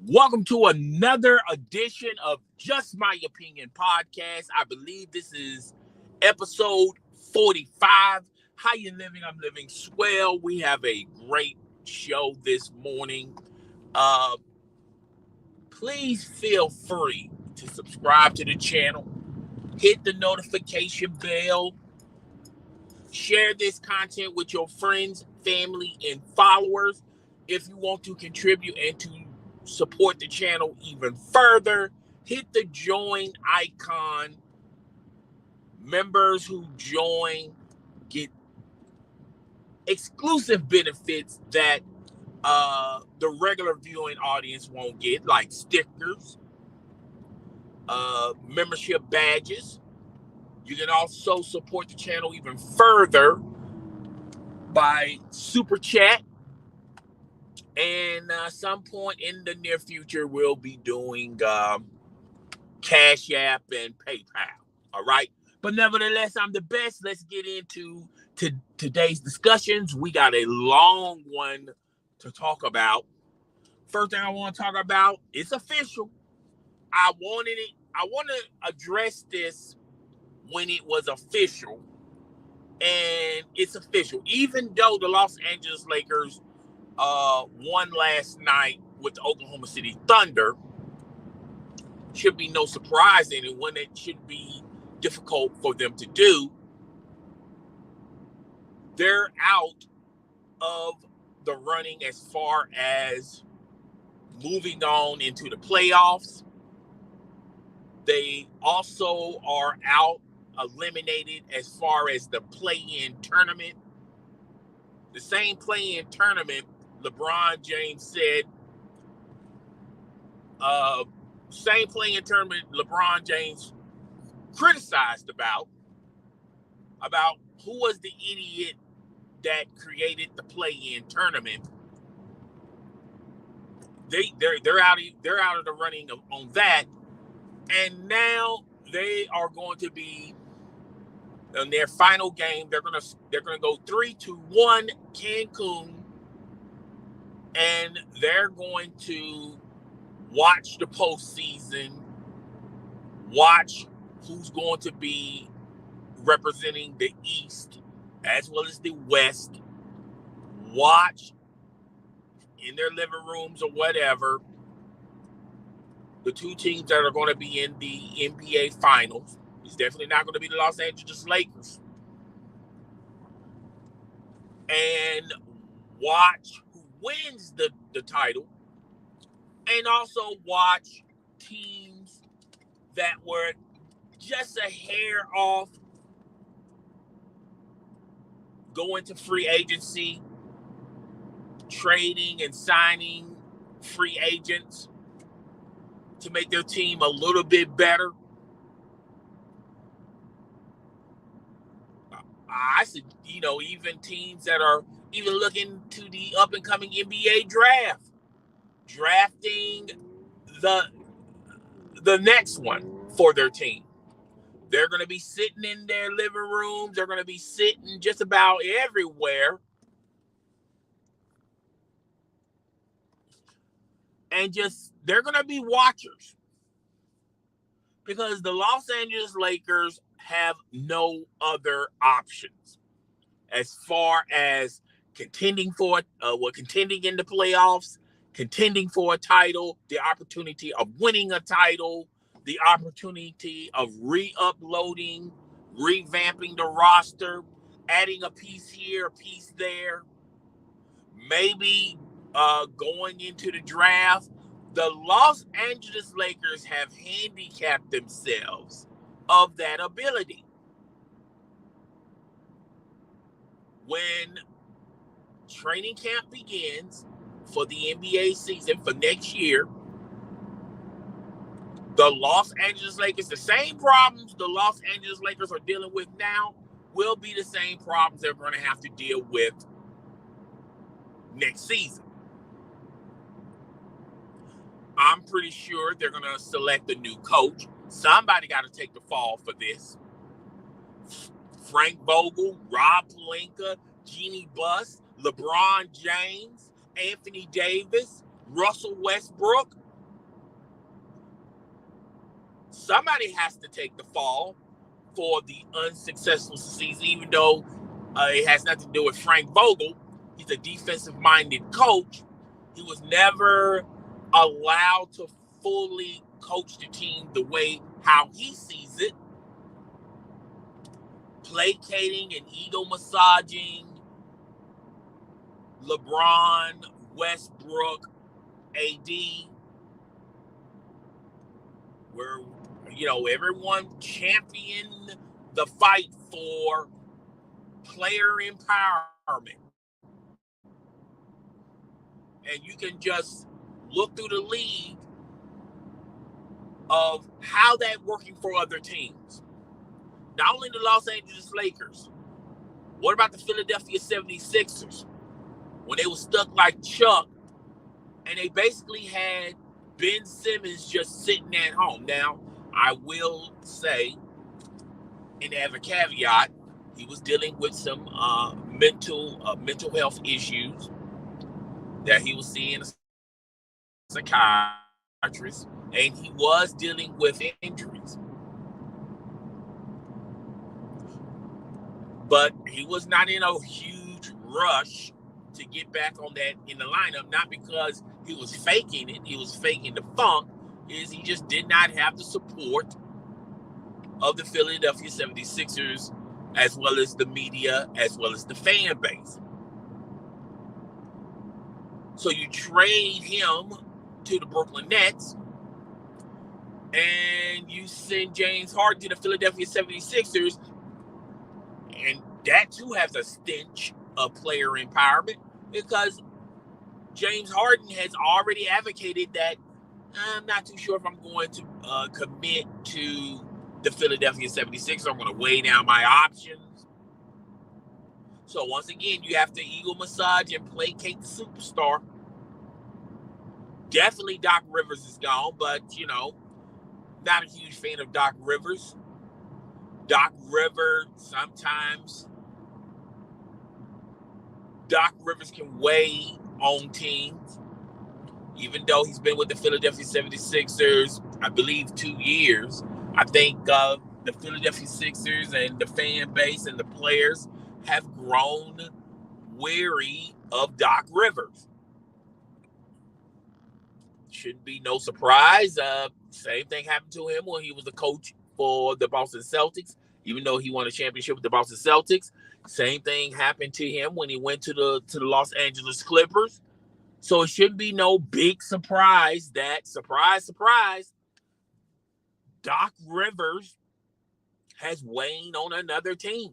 Welcome to another edition of Just My Opinion podcast. I believe this is episode 45. How you living? I'm living swell. We have a great show this morning. Uh, Please feel free to subscribe to the channel, hit the notification bell, share this content with your friends, family, and followers. If you want to contribute and to support the channel even further, hit the join icon. Members who join get exclusive benefits that the regular viewing audience won't get, like stickers, membership badges. You can also support the channel even further by super chat. And some point in the near future, we'll be doing Cash App and PayPal. All right. But nevertheless, I'm the best. Let's get into today's discussions. We got a long one to talk about. First thing I want to talk about, it's official. I want to address this when it was official. And it's official. Even though the Los Angeles Lakers won last night with the Oklahoma City Thunder, should be no surprise in it when it should be difficult for them to do. They're out of the running as far as moving on into the playoffs. They also are eliminated as far as the play-in tournament. The same play-in tournament LeBron James said, same play-in tournament LeBron James criticized about who was the idiot that created the play-in tournament. They're out of the running on that, and now they are going to be in their final game. They're gonna go 3-1 Cancun, and they're going to watch the postseason, watch who's going to be representing the East as well as the West, watch in their living rooms or whatever the two teams that are going to be in the NBA Finals. It's definitely not going to be the Los Angeles Lakers. And watch who wins the title, and also watch teams that were just a hair off going to free agency, trading and signing free agents to make their team a little bit better. I said, even teams that are even looking to the up-and-coming NBA draft, drafting the next one for their team. They're going to be sitting in their living rooms. They're going to be sitting just about everywhere. And they're going to be watchers. Because the Los Angeles Lakers have no other options as far as contending in the playoffs, contending for a title, the opportunity of winning a title, the opportunity of re-uploading, revamping the roster, adding a piece here, a piece there, maybe going into the draft. The Los Angeles Lakers have handicapped themselves of that ability. When training camp begins for the NBA season for next year, the Los Angeles Lakers, the same problems the Los Angeles Lakers are dealing with now will be the same problems they're going to have to deal with next season. I'm pretty sure they're going to select a new coach. Somebody got to take the fall for this. Frank Vogel, Rob Pelinka, Jeannie Buss, LeBron James, Anthony Davis, Russell Westbrook. somebody has to take the fall for the unsuccessful season, even though it has nothing to do with Frank Vogel. He's a defensive-minded coach. He was never allowed to fully coach the team the way how he sees it. Placating and ego massaging LeBron, Westbrook, AD, where everyone championed the fight for player empowerment. And you can just look through the league of how that's working for other teams. Not only the Los Angeles Lakers. What about the Philadelphia 76ers? When they were stuck like Chuck, and they basically had Ben Simmons just sitting at home. Now, I will say, and have a caveat, he was dealing with some mental health issues that he was seeing a psychiatrist, and he was dealing with injuries. But he was not in a huge rush to get back on that in the lineup, not because he was faking it, he was faking the funk, is he just did not have the support of the Philadelphia 76ers, as well as the media, as well as the fan base. So you trade him to the Brooklyn Nets, and you send James Harden to the Philadelphia 76ers, and that too has a stench of player empowerment, because James Harden has already advocated that I'm not too sure if I'm going to commit to the Philadelphia 76ers. I'm going to weigh down my options. So once again, you have to ego massage and placate the superstar. Definitely Doc Rivers is gone, but, not a huge fan of Doc Rivers. Doc Rivers can weigh on teams, even though he's been with the Philadelphia 76ers, I believe, 2 years. I think the Philadelphia Sixers and the fan base and the players have grown weary of Doc Rivers. Shouldn't be no surprise. Same thing happened to him when he was the coach for the Boston Celtics, even though he won a championship with the Boston Celtics. Same thing happened to him when he went to the Los Angeles Clippers. So it shouldn't be no big surprise that, surprise, Doc Rivers has waned on another team.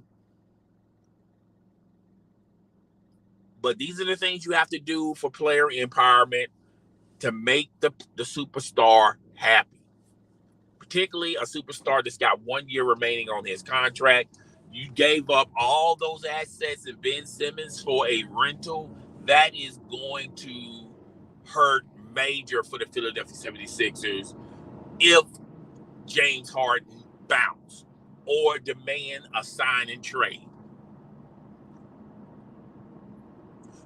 But these are the things you have to do for player empowerment to make the superstar happy. Particularly a superstar that's got 1 year remaining on his contract. You gave up all those assets in Ben Simmons for a rental. That is going to hurt major for the Philadelphia 76ers if James Harden bounce or demand a sign and trade.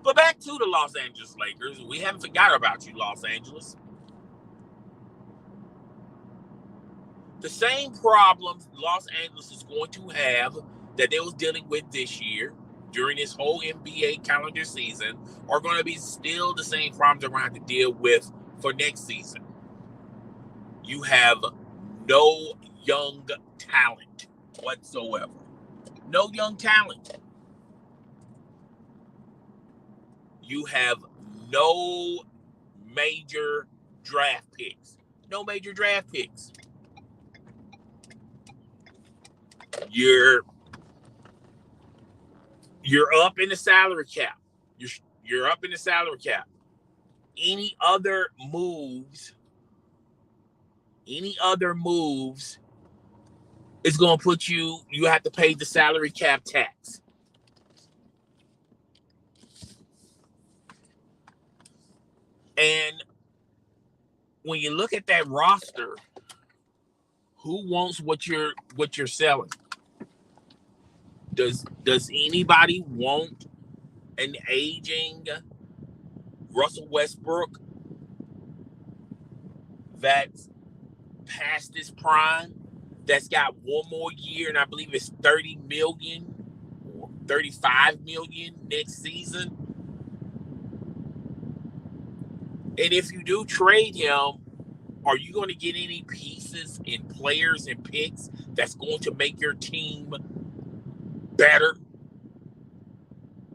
But back to the Los Angeles Lakers. We haven't forgot about you, Los Angeles. The same problems Los Angeles is going to have that they was dealing with this year during this whole NBA calendar season are going to be still the same problems they're going to have to deal with for next season. You have no young talent whatsoever. No young talent. You have no major draft picks. No major draft picks. You're up in the salary cap. You're up in the salary cap. Any other moves is going to put you have to pay the salary cap tax. And when you look at that roster, who wants what you're selling? Does anybody want an aging Russell Westbrook that's past his prime, that's got one more year, and I believe it's 30 million or 35 million next season. And if you do trade him, are you going to get any pieces in players and picks that's going to make your team better?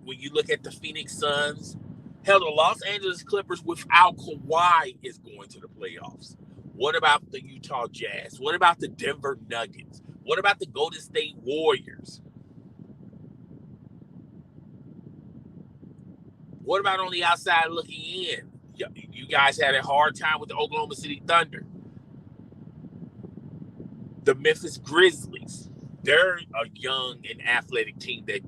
When you look at the Phoenix Suns, hell, the Los Angeles Clippers without Kawhi is going to the playoffs. What about the Utah Jazz? What about the Denver Nuggets? What about the Golden State Warriors? What about on the outside looking in? You guys had a hard time with the Oklahoma City Thunder. The Memphis Grizzlies. They're a young and athletic team that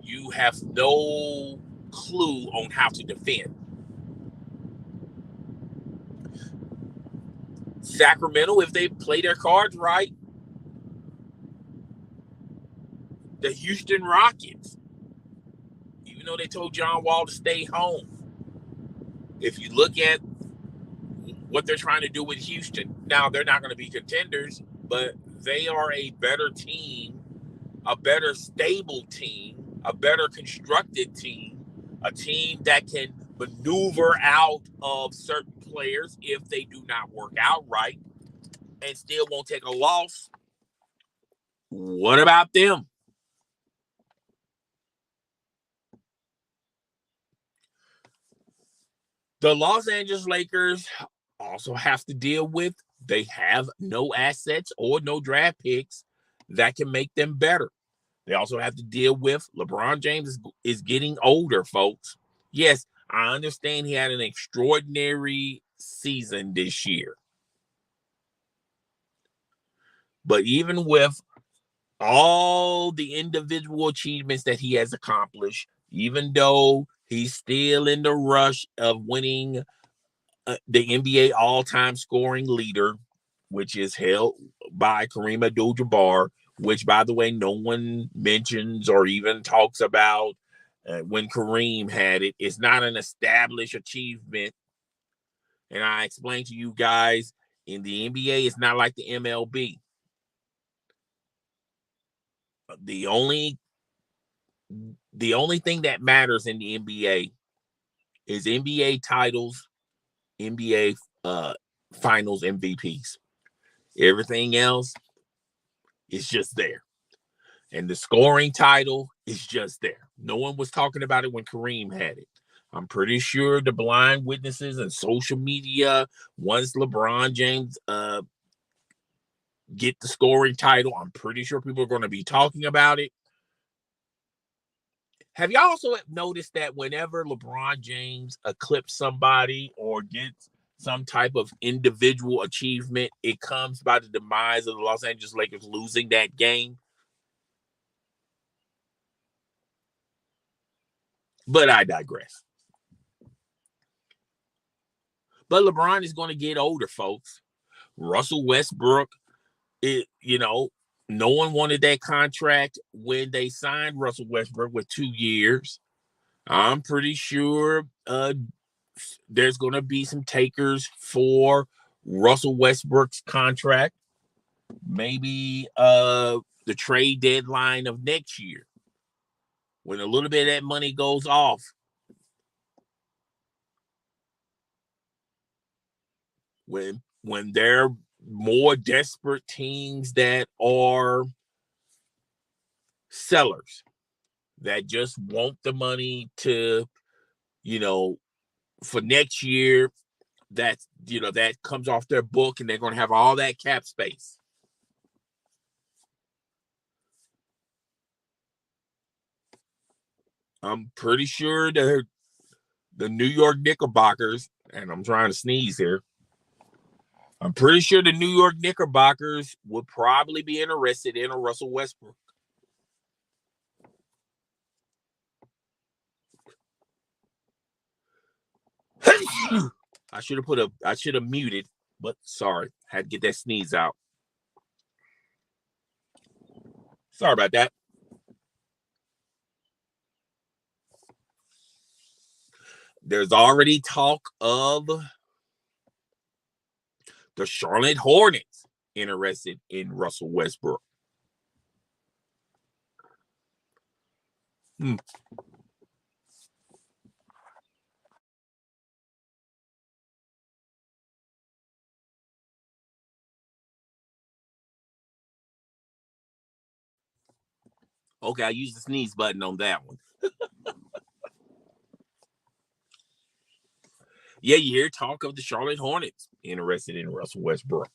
you have no clue on how to defend. Sacramento, if they play their cards right. The Houston Rockets, even though they told John Wall to stay home. If you look at what they're trying to do with Houston, now they're not going to be contenders, but they are a better team, a better stable team, a better constructed team, a team that can maneuver out of certain players if they do not work out right and still won't take a loss. What about them? The Los Angeles Lakers also have to deal with, they have no assets or no draft picks that can make them better. They also have to deal with LeBron James is getting older, folks. Yes, I understand he had an extraordinary season this year. But even with all the individual achievements that he has accomplished, even though he's still in the rush of winning the NBA all-time scoring leader, which is held by Kareem Abdul-Jabbar, which, by the way, no one mentions or even talks about when Kareem had it. It's not an established achievement. And I explained to you guys, in the NBA, it's not like the MLB. The only thing that matters in the NBA is NBA titles, NBA finals MVPs. Everything else is just there. And the scoring title is just there. No one was talking about it when Kareem had it. I'm pretty sure the blind witnesses and social media, once LeBron James get the scoring title, I'm pretty sure people are going to be talking about it. Have you also noticed that whenever LeBron James eclipses somebody or gets some type of individual achievement, it comes by the demise of the Los Angeles Lakers losing that game? But I digress. But LeBron is going to get older, folks. Russell Westbrook, no one wanted that contract when they signed Russell Westbrook with 2 years. I'm pretty sure there's going to be some takers for Russell Westbrook's contract. Maybe the trade deadline of next year, when a little bit of that money goes off. When there are more desperate teams that are sellers that just want the money to, for next year, that comes off their book and they're going to have all that cap space. I'm pretty sure the New York Knickerbockers, and I'm trying to sneeze here, I'm pretty sure the New York Knickerbockers would probably be interested in a Russell Westbrook. I should have muted, but sorry, had to get that sneeze out. Sorry about that. There's already talk of the Charlotte Hornets interested in Russell Westbrook. Okay, I used the sneeze button on that one. Yeah, you hear talk of the Charlotte Hornets interested in Russell Westbrook.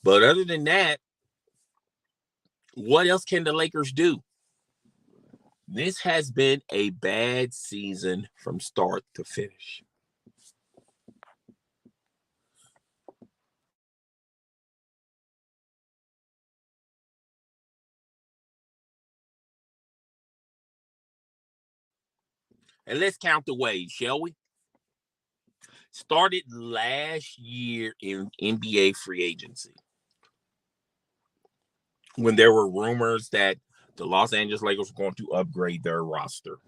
But other than that, what else can the Lakers do? This has been a bad season from start to finish. And let's count the ways, shall we? Started last year in NBA free agency when there were rumors that the Los Angeles Lakers were going to upgrade their roster.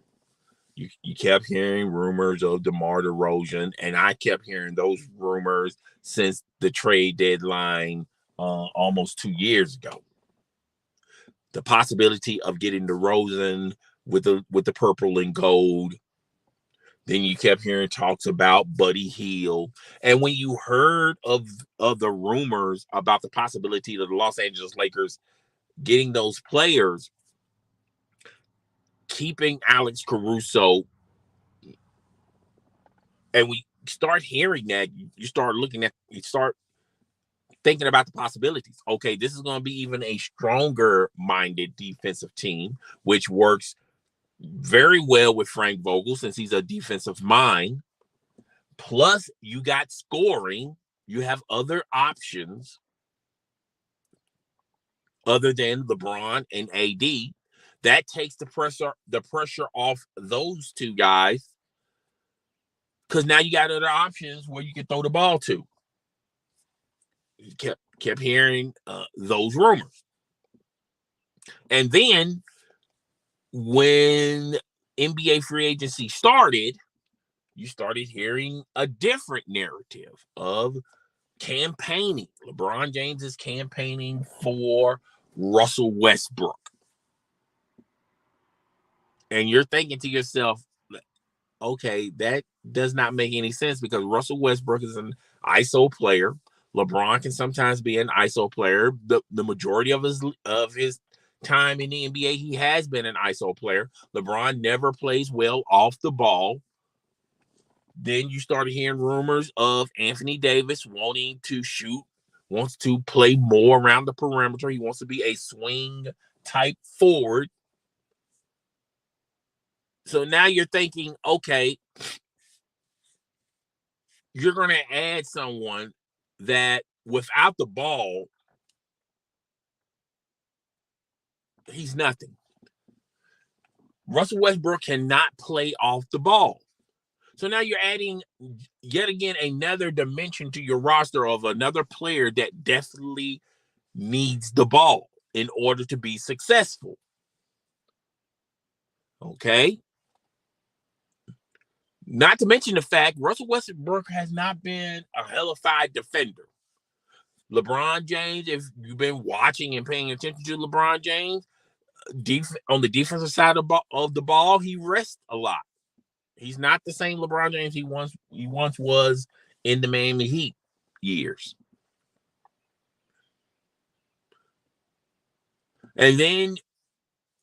You kept hearing rumors of DeMar DeRozan, and I kept hearing those rumors since the trade deadline almost 2 years ago. The possibility of getting DeRozan with the purple and gold. Then you kept hearing talks about Buddy Hield. And when you heard of the rumors about the possibility of the Los Angeles Lakers getting those players, keeping Alex Caruso, and we start hearing that, you start thinking about the possibilities. Okay, this is going to be even a stronger minded defensive team, which works very well with Frank Vogel since he's a defensive mind. Plus, you got scoring. You have other options other than LeBron and AD. That takes the pressure off those two guys, because now you got other options where you can throw the ball to. You kept hearing those rumors. And then when NBA free agency started, you started hearing a different narrative of campaigning. LeBron James is campaigning for Russell Westbrook. And you're thinking to yourself, okay, that does not make any sense because Russell Westbrook is an ISO player. LeBron can sometimes be an ISO player. The majority of his time in the NBA, he has been an ISO player. LeBron never plays well off the ball. Then you started hearing rumors of Anthony Davis wanting to shoot, wants to play more around the perimeter. He wants to be a swing type forward. So now you're thinking, okay, you're going to add someone that without the ball, he's nothing. Russell Westbrook cannot play off the ball. So now you're adding yet again another dimension to your roster of another player that definitely needs the ball in order to be successful. Okay? Not to mention the fact Russell Westbrook has not been a hellified defender. LeBron James, if you've been watching and paying attention to LeBron James, on the defensive side of the ball, he rests a lot. He's not the same LeBron James he once was in the Miami Heat years. And then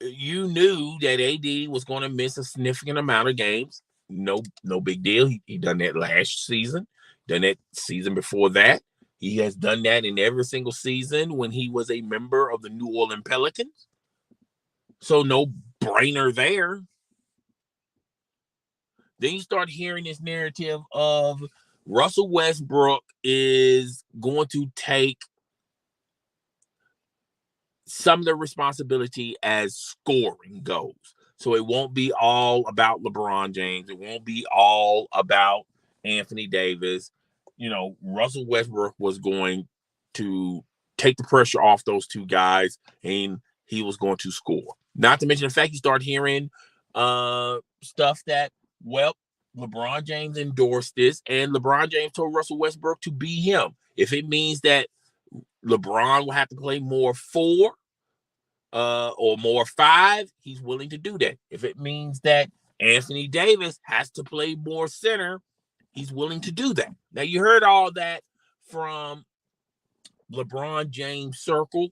you knew that AD was going to miss a significant amount of games. No big deal. He done that last season, done that season before that. He has done that in every single season when he was a member of the New Orleans Pelicans. So no brainer there. Then you start hearing this narrative of Russell Westbrook is going to take some of the responsibility as scoring goes. So it won't be all about LeBron James. It won't be all about Anthony Davis. Russell Westbrook was going to take the pressure off those two guys, and he was going to score. Not to mention the fact you start hearing stuff that, well, LeBron James endorsed this, and LeBron James told Russell Westbrook to be him. If it means that LeBron will have to play more 4 or more 5, he's willing to do that. If it means that Anthony Davis has to play more center, he's willing to do that. Now, you heard all that from LeBron James' circle.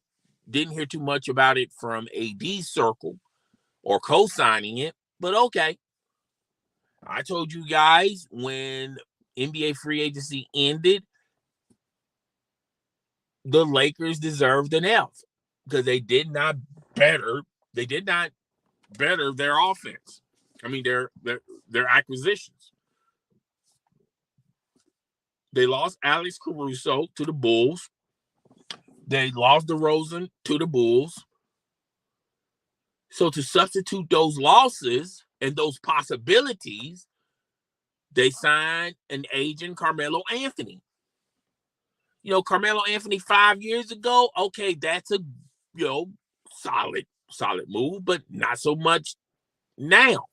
Didn't hear too much about it from AD's circle or co-signing it, but okay. I told you guys when NBA free agency ended, the Lakers deserved an F because they did not better their offense. I mean, their acquisitions. They lost Alex Caruso to the Bulls. They lost DeRozan to the Bulls. So to substitute those losses and those possibilities, they signed an agent, Carmelo Anthony. You know, Carmelo Anthony 5 years ago, okay, that's a solid move, but not so much now.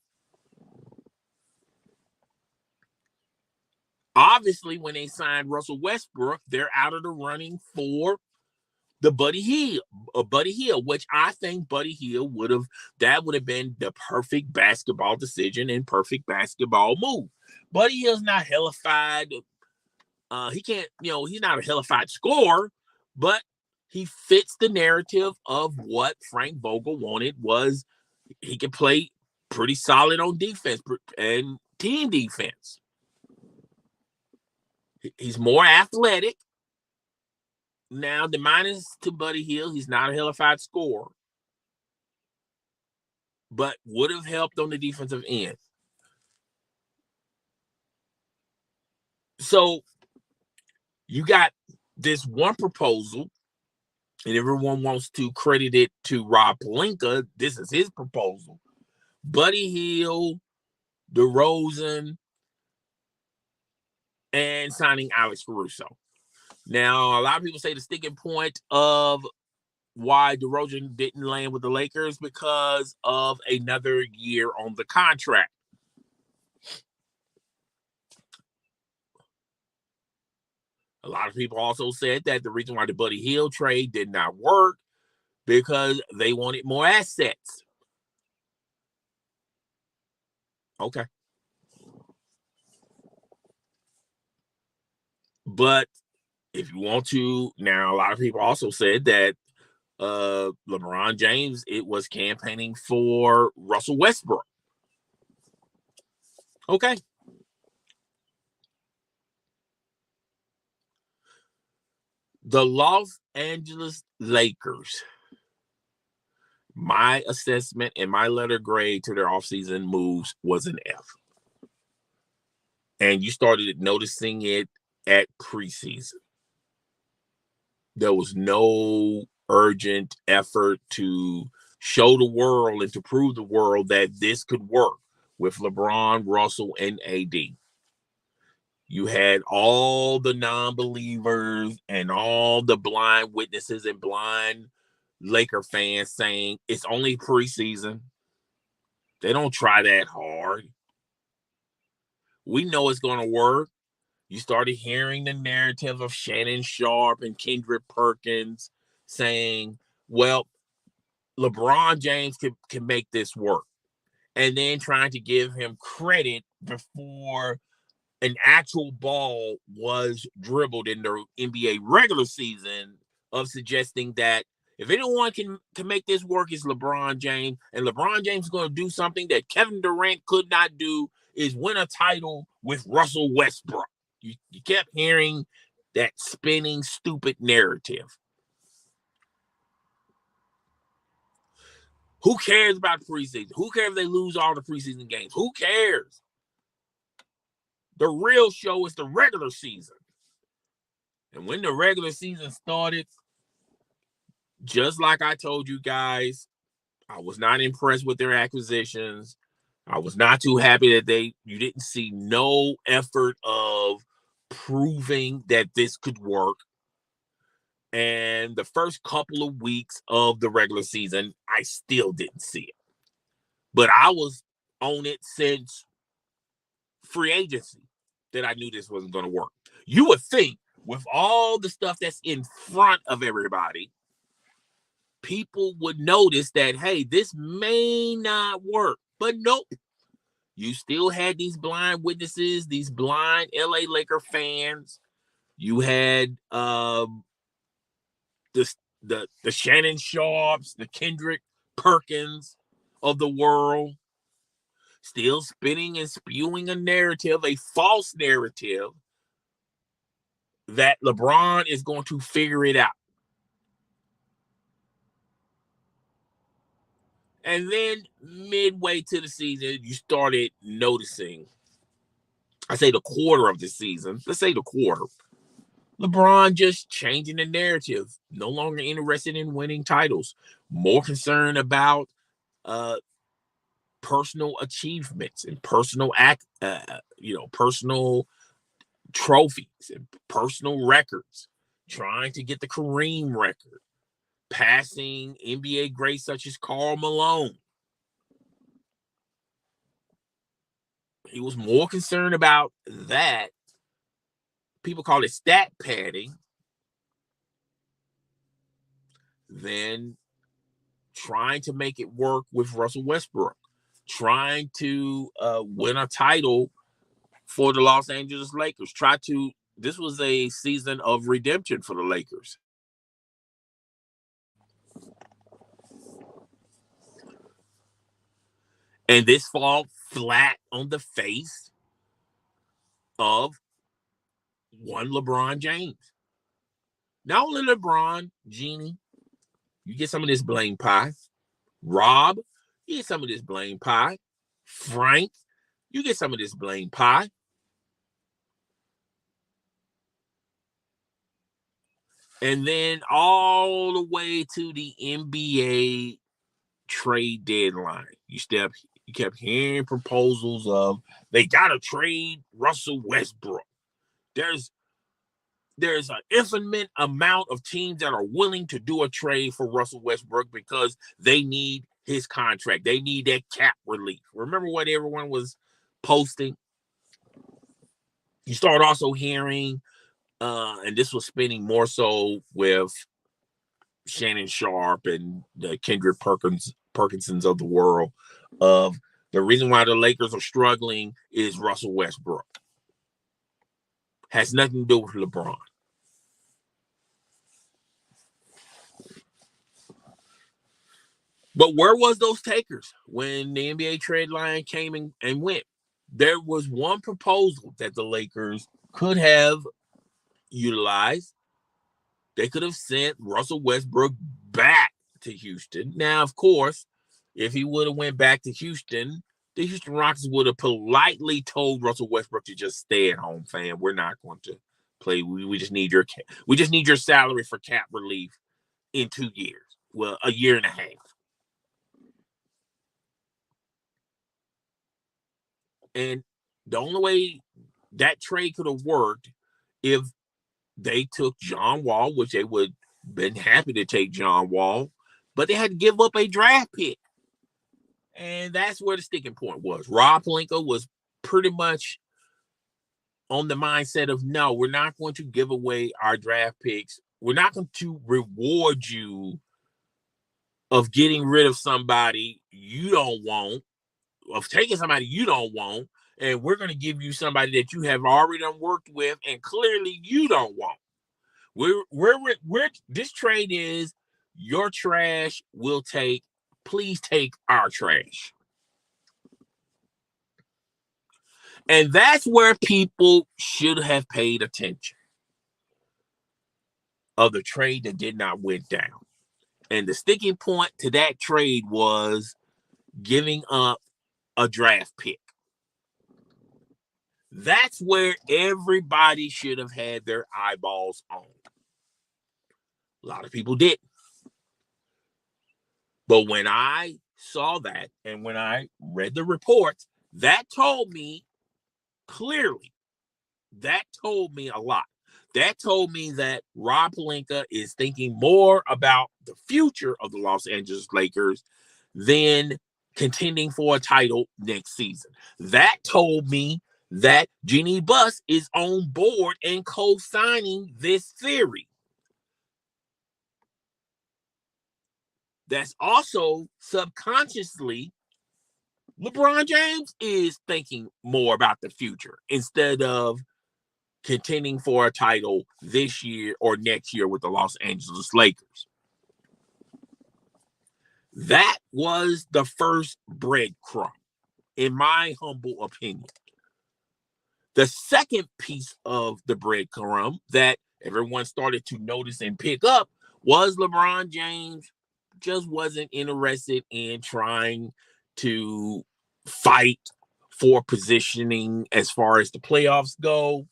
Obviously, when they signed Russell Westbrook, they're out of the running for the Buddy Hield, which I think Buddy Hield would have been the perfect basketball decision and perfect basketball move. Buddy Hield's not hellified. He can't, he's not a hellified scorer, but he fits the narrative of what Frank Vogel wanted. Was he could play pretty solid on defense and team defense. He's more athletic. Now, the minus to Buddy Hield, he's not a hellified scorer, but would have helped on the defensive end. So you got this one proposal, and everyone wants to credit it to Rob Pelinka. This is his proposal. Buddy Hield, DeRozan, and signing Alex Caruso. Now, a lot of people say the sticking point of why DeRozan didn't land with the Lakers because of another year on the contract. A lot of people also said that the reason why the Buddy Hield trade did not work because they wanted more assets. Okay. But if you want to, now a lot of people also said that LeBron James, it was campaigning for Russell Westbrook. Okay. The Los Angeles Lakers, my assessment and my letter grade to their offseason moves was an F. And you started noticing it at preseason. There was no urgent effort to show the world and to prove the world that this could work with LeBron, Russell, and AD. You had all the non-believers and all the blind witnesses and blind Laker fans saying it's only preseason. They don't try that hard. We know it's going to work. You started hearing the narrative of Shannon Sharp and Kendrick Perkins saying, well, LeBron James can make this work. And then trying to give him credit before an actual ball was dribbled in the NBA regular season of suggesting that if anyone can make this work, it's LeBron James. And LeBron James is going to do something that Kevin Durant could not do, is win a title with Russell Westbrook. You kept hearing that spinning, stupid narrative. Who cares about preseason? Who cares if they lose all the preseason games? Who cares? The real show is the regular season. And when the regular season started, just like I told you guys, I was not impressed with their acquisitions. I was not too happy that you didn't see no effort of proving that this could work. And the first couple of weeks of the regular season, I still didn't see it. But I was on it since free agency that I knew this wasn't going to work. You would think with all the stuff that's in front of everybody, people would notice that, hey, this may not work. But nope. You still had these blind witnesses, these blind LA Laker fans. You had the Shannon Sharps, the Kendrick Perkins of the world, still spinning and spewing a narrative, a false narrative, that LeBron is going to figure it out. And then midway to the season, you started noticing, I say the quarter of the season, let's say the quarter, LeBron just changing the narrative, no longer interested in winning titles, more concerned about personal achievements and personal personal trophies and personal records, trying to get the Kareem record, passing NBA greats such as Karl Malone. He was more concerned about that. People call it stat padding than trying to make it work with Russell Westbrook, trying to win a title for the Los Angeles Lakers. This was a season of redemption for the Lakers. And this fall flat on the face of one LeBron James. Not only LeBron, Jeannie, you get some of this blame pie. Rob, you get some of this blame pie. Frank, you get some of this blame pie. And then all the way to the NBA trade deadline, you kept hearing proposals of they gotta trade Russell Westbrook. There's an infinite amount of teams that are willing to do a trade for Russell Westbrook because they need his contract. They need that cap relief. Remember what everyone was posting? You start also hearing, and this was spinning more so with Shannon Sharp and the Kendrick Perkinsons of the world, of the reason why the Lakers are struggling is Russell Westbrook. Has nothing to do with LeBron. But where was those takers when the NBA trade line came and went? There was one proposal that the Lakers could have utilized. They could have sent Russell Westbrook back to Houston. Now, of course, if he would have went back to Houston, the Houston Rockets would have politely told Russell Westbrook to just stay at home, fam. We're not going to play. We just need your salary for cap relief in 2 years. Well, a year and a half. And the only way that trade could have worked if they took John Wall, which they would have been happy to take John Wall, but they had to give up a draft pick. And that's where the sticking point was. Rob Pelinka was pretty much on the mindset of, no, we're not going to give away our draft picks. We're not going to reward you of getting rid of somebody you don't want, of taking somebody you don't want, and we're going to give you somebody that you have already worked with and clearly you don't want. This trade is your trash will take, please take our trash. And that's where people should have paid attention of the trade that did not went down. And the sticking point to that trade was giving up a draft pick. That's where everybody should have had their eyeballs on. A lot of people didn't. But when I saw that and when I read the reports, that told me clearly, that told me a lot. That told me that Rob Pelinka is thinking more about the future of the Los Angeles Lakers than contending for a title next season. That told me that Jeannie Buss is on board and co-signing this theory. That's also subconsciously LeBron James is thinking more about the future instead of contending for a title this year or next year with the Los Angeles Lakers. That was the first breadcrumb, in my humble opinion. The second piece of the breadcrumb that everyone started to notice and pick up was LeBron James just wasn't interested in trying to fight for positioning as far as the playoffs go,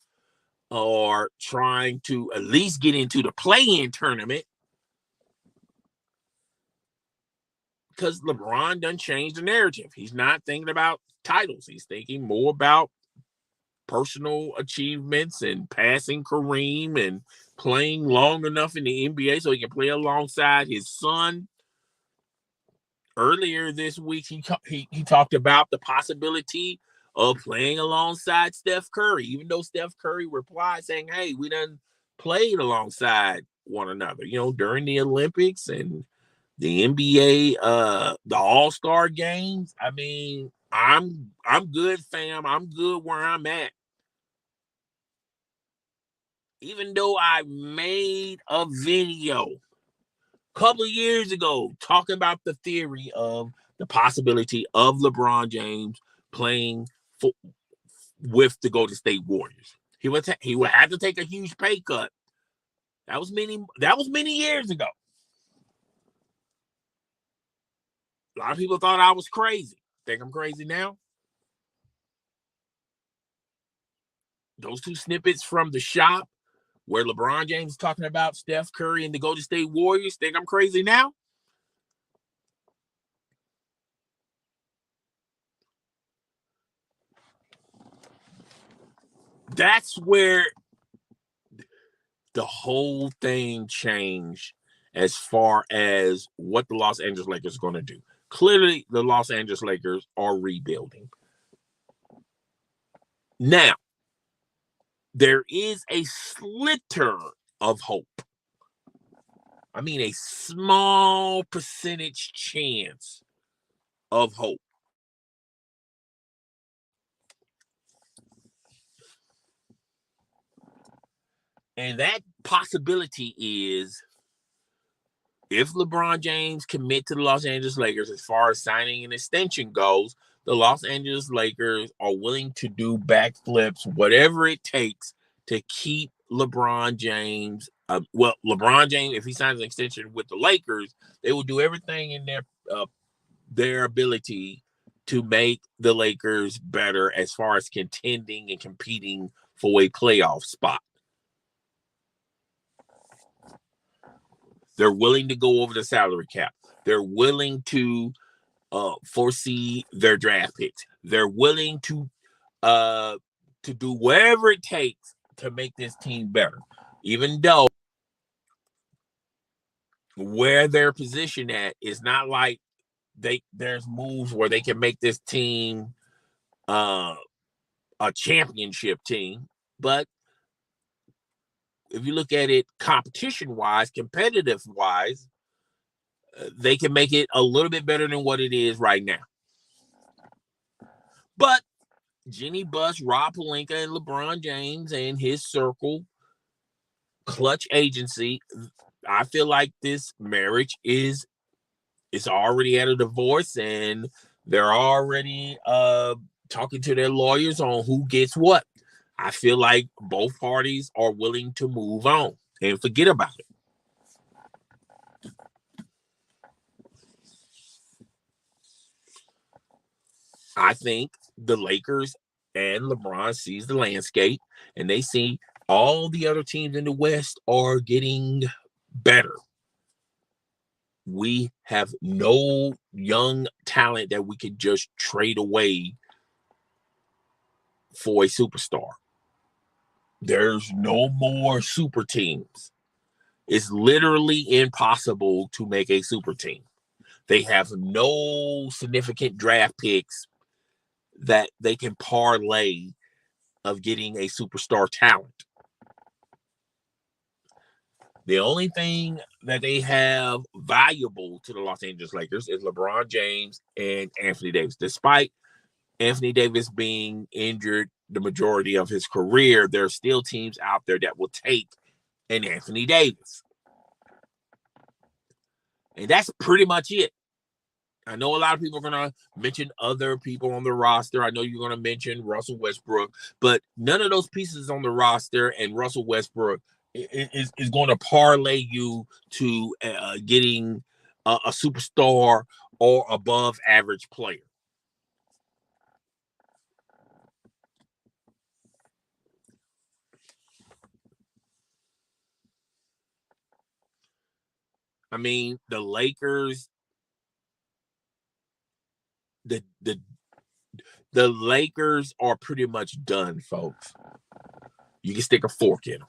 or trying to at least get into the play-in tournament, because LeBron done changed the narrative. He's not thinking about titles. He's thinking more about personal achievements and passing Kareem and playing long enough in the NBA so he can play alongside his son. Earlier this week, he talked about the possibility of playing alongside Steph Curry, even though Steph Curry replied saying, hey, we done played alongside one another, during the Olympics and the NBA, the All-Star games. I mean, I'm good, fam. I'm good where I'm at. Even though I made a video a couple of years ago talking about the theory of the possibility of LeBron James playing with the Golden State Warriors. He would have to take a huge pay cut. That was many years ago. A lot of people thought I was crazy. Think I'm crazy now? Those two snippets from The Shop where LeBron James is talking about Steph Curry and the Golden State Warriors, think I'm crazy now? That's where the whole thing changed as far as what the Los Angeles Lakers are going to do. Clearly, the Los Angeles Lakers are rebuilding. Now, there is a sliver of hope. I mean, a small percentage chance of hope. And that possibility is if LeBron James commit to the Los Angeles Lakers as far as signing an extension goes, the Los Angeles Lakers are willing to do backflips, whatever it takes to keep LeBron James. LeBron James, if he signs an extension with the Lakers, they will do everything in their ability to make the Lakers better as far as contending and competing for a playoff spot. They're willing to go over the salary cap. They're willing to foresee their draft picks. They're willing to do whatever it takes to make this team better, even though where they're positioned at is not like there's moves where they can make this team a championship team. But if you look at it competition-wise, competitive-wise, they can make it a little bit better than what it is right now. But Jeannie Buss, Rob Pelinka, and LeBron James and his circle, Clutch Agency, I feel like this marriage is already at a divorce, and they're already talking to their lawyers on who gets what. I feel like both parties are willing to move on and forget about it. I think the Lakers and LeBron sees the landscape and they see all the other teams in the West are getting better. We have no young talent that we could just trade away for a superstar. There's no more super teams. It's literally impossible to make a super team. They have no significant draft picks that they can parlay of getting a superstar talent. The only thing that they have valuable to the Los Angeles Lakers is LeBron James and Anthony Davis. Despite Anthony Davis being injured the majority of his career, there are still teams out there that will take an Anthony Davis. And that's pretty much it. I know a lot of people are going to mention other people on the roster. I know you're going to mention Russell Westbrook, but none of those pieces on the roster and Russell Westbrook is going to parlay you to getting a superstar or above average player. I mean, the Lakers, the Lakers are pretty much done, folks. You can stick a fork in them.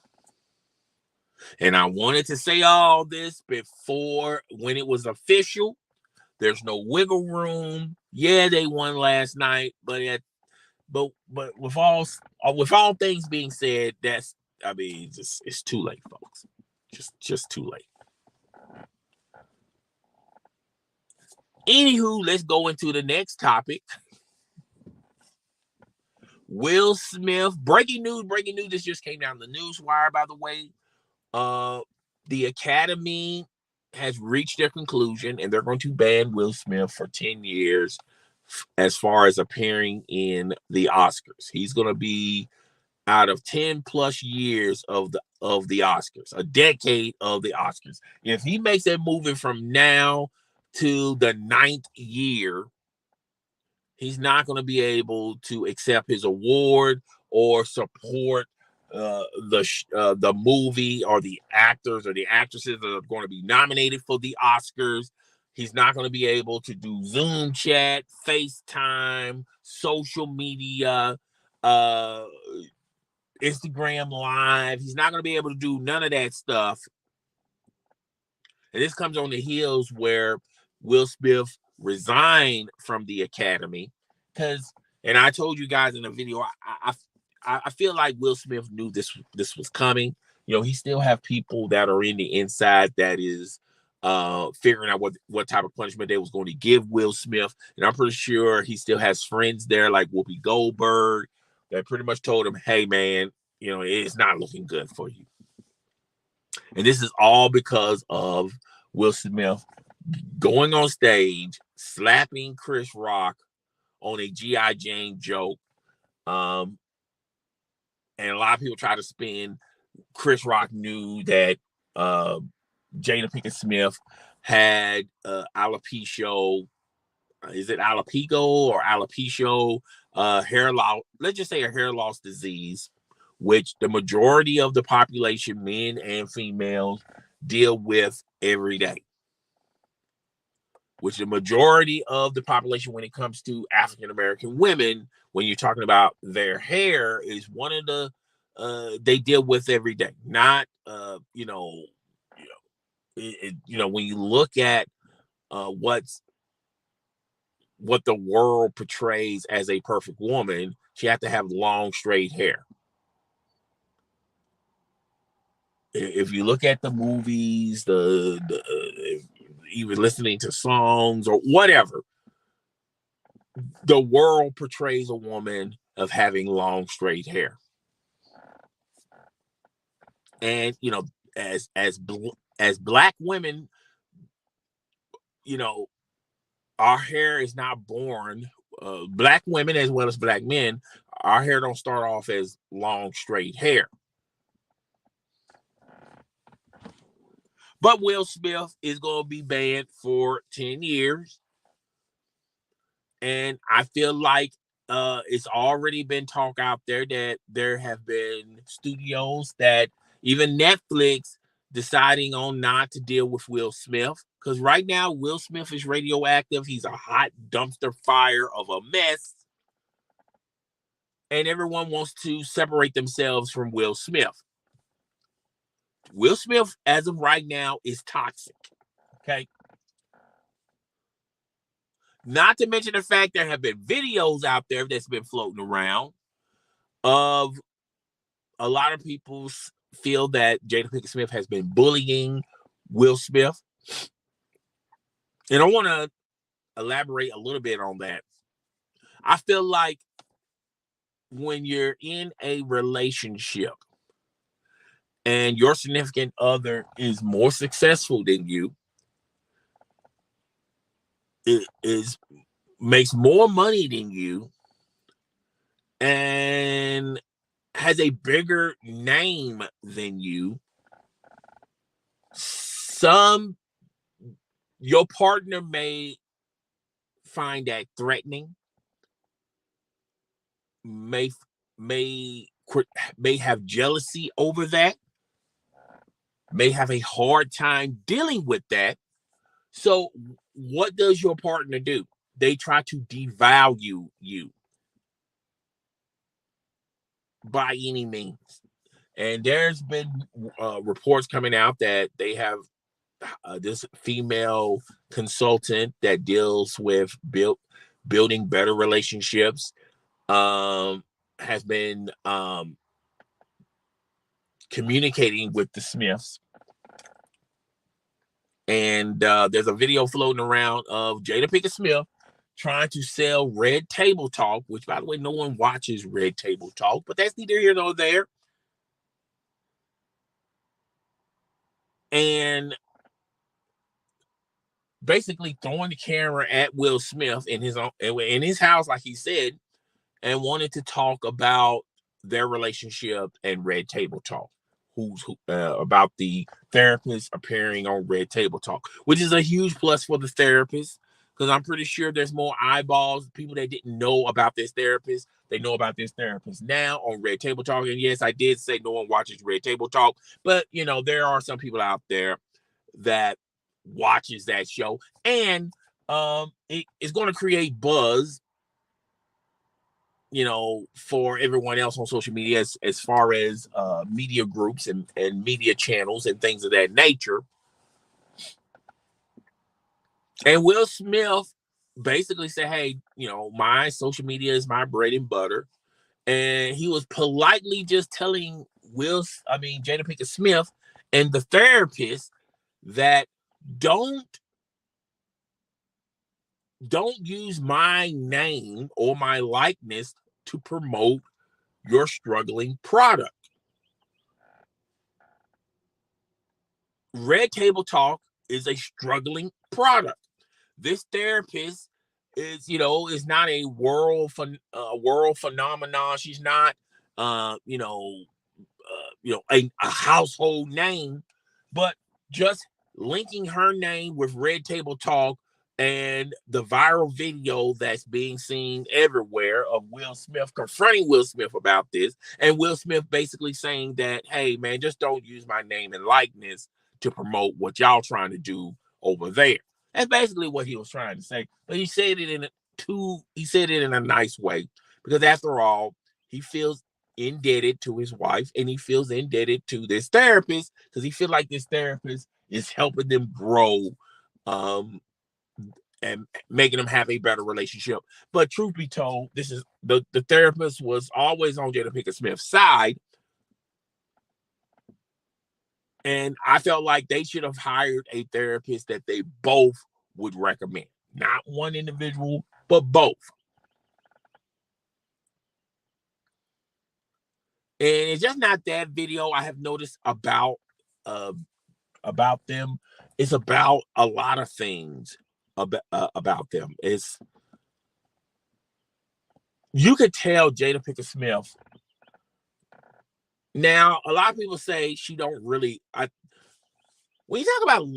And I wanted to say all this before, when it was official. There's no wiggle room. Yeah, they won last night, but with all things being said, it's too late, folks. Just too late. Anywho, let's go into the next topic. Will Smith, breaking news. This just came down the news wire, by the way. The Academy has reached their conclusion, and they're going to ban Will Smith for 10 years as far as appearing in the Oscars. He's going to be out of 10 plus years of the Oscars, a decade of the Oscars. If he makes that moving from now to the 9th year, he's not going to be able to accept his award or support the movie or the actors or the actresses that are going to be nominated for the Oscars. He's not going to be able to do Zoom chat, FaceTime, social media, Instagram Live. He's not going to be able to do none of that stuff. And this comes on the heels where Will Smith resigned from the Academy because, and I told you guys in the video, I feel like Will Smith knew this was coming. You know, he still have people that are in the inside that is figuring out what type of punishment they was going to give Will Smith. And I'm pretty sure he still has friends there like Whoopi Goldberg that pretty much told him, hey, man, you know, it's not looking good for you. And this is all because of Will Smith going on stage, slapping Chris Rock on a G.I. Jane joke. And a lot of people try to spin Chris Rock knew that Jada Pinkett Smith had alopecia. Is it alopecia or alopecia hair loss? Let's just say a hair loss disease, which the majority of the population, men and females, deal with every day. Which the majority of the population, when it comes to African American women, when you're talking about their hair, is one of the they deal with every day. Not when you look at what the world portrays as a perfect woman, she has to have long, straight hair. If you look at the movies, even listening to songs or whatever, the world portrays a woman of having long, straight hair. And, you know, as Black women, you know, our hair is not born, Black women as well as Black men, our hair don't start off as long, straight hair. But Will Smith is going to be banned for 10 years. And I feel like it's already been talk out there that there have been studios that even Netflix deciding on not to deal with Will Smith. Because right now, Will Smith is radioactive. He's a hot dumpster fire of a mess. And everyone wants to separate themselves from Will Smith. Will Smith, as of right now, is toxic. Okay. Not to mention the fact there have been videos out there that's been floating around of a lot of people feel that Jada Pinkett Smith has been bullying Will Smith. And I want to elaborate a little bit on that. I feel like when you're in a relationship and your significant other is more successful than you, it makes more money than you, and has a bigger name than you, your partner may find that threatening, may may have jealousy over that, may have a hard time dealing with that. So what does your partner do? They try to devalue you by any means. And there's been reports coming out that they have this female consultant that deals with building better relationships, has been communicating with the Smiths. And there's a video floating around of Jada Pinkett Smith trying to sell Red Table Talk, which, by the way, no one watches Red Table Talk, but that's neither here nor there. And basically throwing the camera at Will Smith in his house, like he said, and wanted to talk about their relationship and Red Table Talk, about the therapist appearing on Red Table Talk, which is a huge plus for the therapist, because I'm pretty sure there's more eyeballs, people that didn't know about this therapist. They know about this therapist now on Red Table Talk. And yes, I did say no one watches Red Table Talk, but there are some people out there that watches that show, and it is going to create buzz, for everyone else on social media, as far as media groups and media channels and things of that nature. And Will Smith basically said, hey, my social media is my bread and butter. And he was politely just telling Jada Pinkett Smith and the therapist that don't use my name or my likeness to promote your struggling product. Red Table Talk is a struggling product. This therapist is not a world phenomenon. She's not a household name, but just linking her name with Red Table Talk and the viral video that's being seen everywhere of Will Smith confronting Will Smith about this, and Will Smith basically saying that, hey man, just don't use my name and likeness to promote what y'all trying to do over there. That's basically what he was trying to say. But he said it in a nice way, because after all, he feels indebted to his wife, and he feels indebted to this therapist, because he feels like this therapist is helping them grow, and making them have a better relationship. But truth be told, this is the therapist was always on Jada Pinkett Smith's side. And I felt like they should have hired a therapist that they both would recommend. Not one individual, but both. And it's just not that video I have noticed about them. It's about a lot of things about them. You could tell Jada Pinkett Smith. Now, a lot of people say she don't really. When you talk about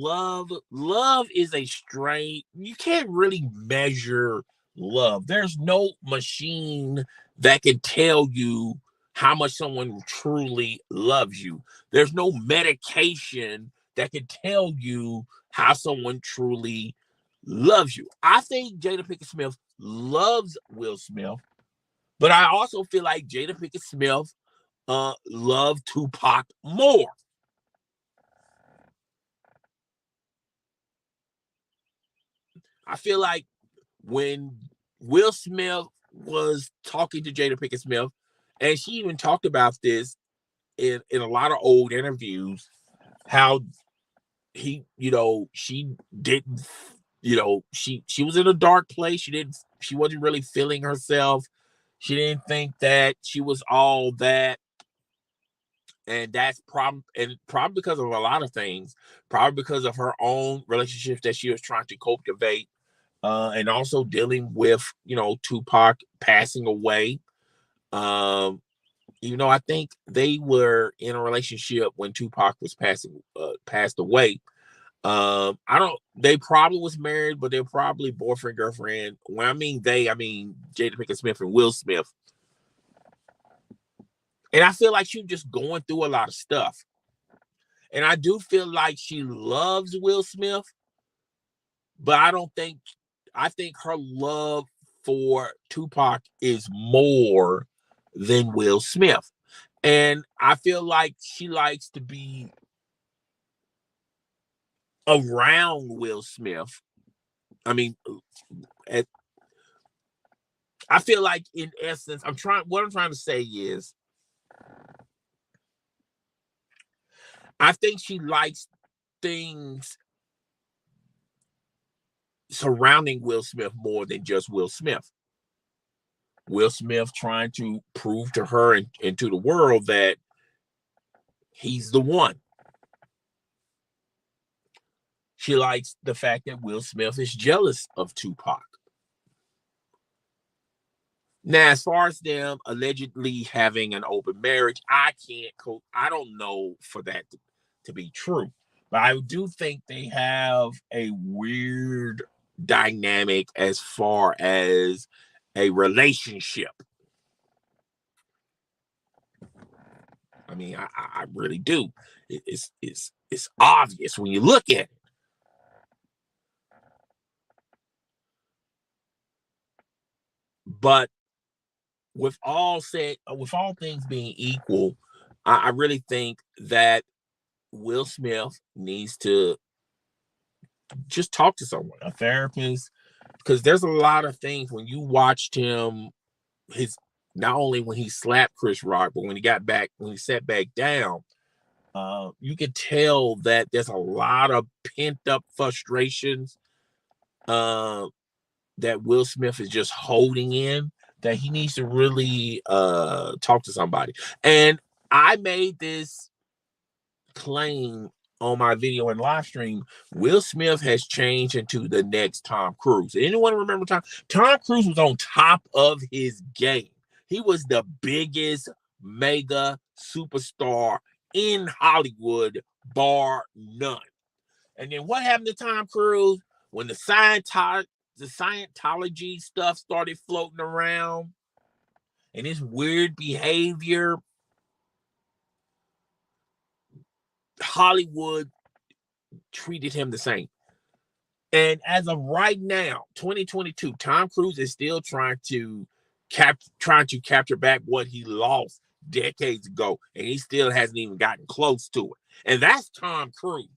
love is a straight. You can't really measure love. There's no machine that can tell you how much someone truly loves you. There's no medication that can tell you how someone truly loves you. I think Jada Pinkett Smith loves Will Smith, but I also feel like Jada Pinkett Smith loved Tupac more. I feel like when Will Smith was talking to Jada Pinkett Smith And she even talked about this in a lot of old interviews, how he, she didn't, she was in a dark place. She wasn't really feeling herself. She didn't think that she was all that. And that's probably because of a lot of things, probably because of her own relationships that she was trying to cultivate, and also dealing with, Tupac passing away. I think they were in a relationship when Tupac was passed away. They probably was married, but they're probably boyfriend, girlfriend. When I mean they, I mean Jada Pinkett Smith and Will Smith. And I feel like she's just going through a lot of stuff. And I do feel like she loves Will Smith, but I think her love for Tupac is more than Will Smith. And I feel like she likes to be around Will Smith. I mean, I feel like in essence, what I'm trying to say is, I think she likes things surrounding Will Smith more than just Will Smith. Will Smith trying to prove to her and to the world that he's the one. She likes the fact that Will Smith is jealous of Tupac. Now, as far as them allegedly having an open marriage, I don't know for that to be true. But I do think they have a weird dynamic as far as a relationship. I mean, I really do. It's obvious when you look at it. But with all things being equal, I really think that Will Smith needs to just talk to someone, a therapist, because there's a lot of things when you watched him, not only when he slapped Chris Rock, but when he sat back down, you could tell that there's a lot of pent up frustrations that Will Smith is just holding in, that he needs to really talk to somebody. And I made this claim on my video and live stream. Will Smith has changed into the next Tom Cruise. Anyone remember Tom Cruise was on top of his game. He was the biggest mega superstar in Hollywood, bar none. And then what happened to Tom Cruise when the Scientology stuff started floating around and his weird behavior? Hollywood treated him the same. And as of right now, 2022, Tom Cruise is still trying to capture back what he lost decades ago, and he still hasn't even gotten close to it. And that's Tom Cruise.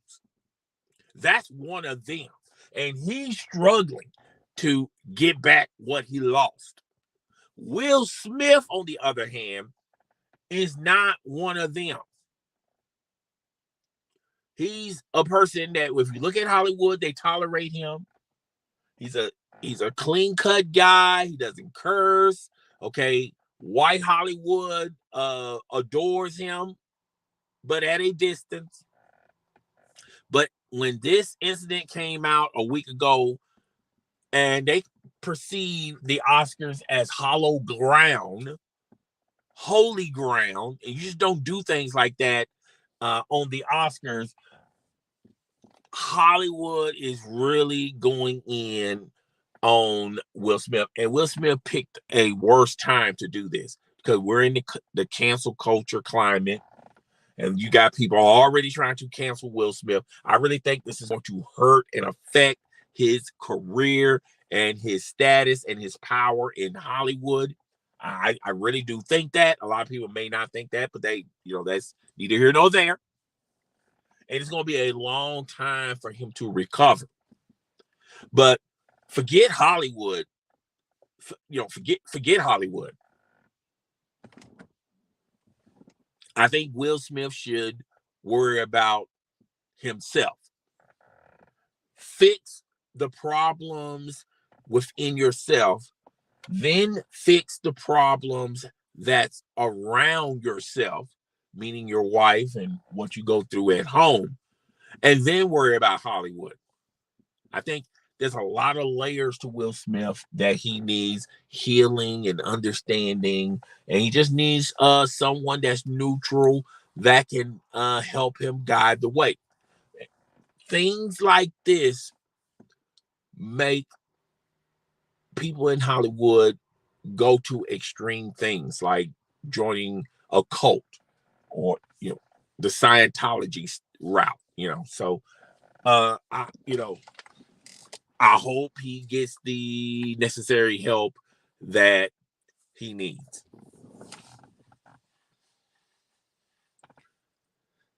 That's one of them. And he's struggling to get back what he lost. Will Smith, on the other hand, is not one of them. He's a person that, if you look at Hollywood, they tolerate him. He's a clean-cut guy. He doesn't curse. Okay. White Hollywood adores him, but at a distance. But when this incident came out a week ago, and they perceive the Oscars as holy ground, and you just don't do things like that on the Oscars, Hollywood is really going in on Will Smith. And Will Smith picked a worse time to do this because we're in the cancel culture climate. And you got people already trying to cancel Will Smith. I really think this is going to hurt and affect his career and his status and his power in Hollywood. I really do think that. A lot of people may not think that, but that's neither here nor there. And it's going to be a long time for him to recover. But forget Hollywood. Forget Hollywood. I think Will Smith should worry about himself. Fix the problems within yourself, then fix the problems that's around yourself, meaning your wife and what you go through at home, and then worry about Hollywood. I think there's a lot of layers to Will Smith that he needs healing and understanding, and he just needs someone that's neutral that can help him guide the way. Things like this make people in Hollywood go to extreme things like joining a cult or the Scientology route. So I hope he gets the necessary help that he needs.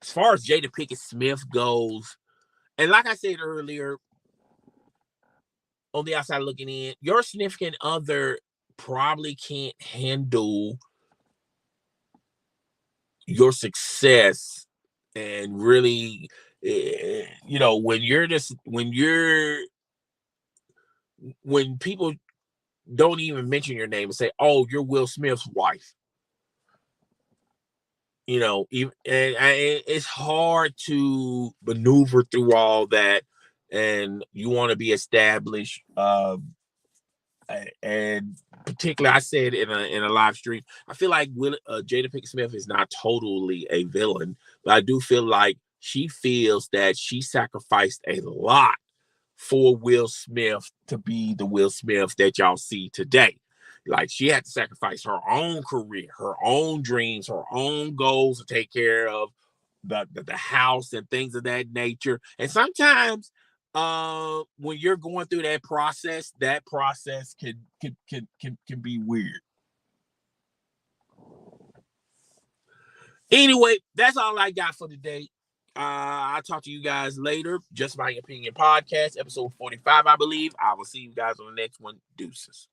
As far as Jada Pinkett Smith goes, and like I said earlier, on the outside looking in, your significant other probably can't handle your success and really, when people don't even mention your name and say, "Oh, you're Will Smith's wife." It's hard to maneuver through all that, and you want to be established. And particularly, I said in a live stream, I feel like Jada Pinkett Smith is not totally a villain, but I do feel like she feels that she sacrificed a lot for Will Smith to be the Will Smith that y'all see today. Like, she had to sacrifice her own career, her own dreams, her own goals to take care of the house and things of that nature. And sometimes when you're going through that process can be weird. Anyway, that's all I got for today. I'll talk to you guys later. Just My Opinion Podcast, episode 45, I believe. I will see you guys on the next one. Deuces.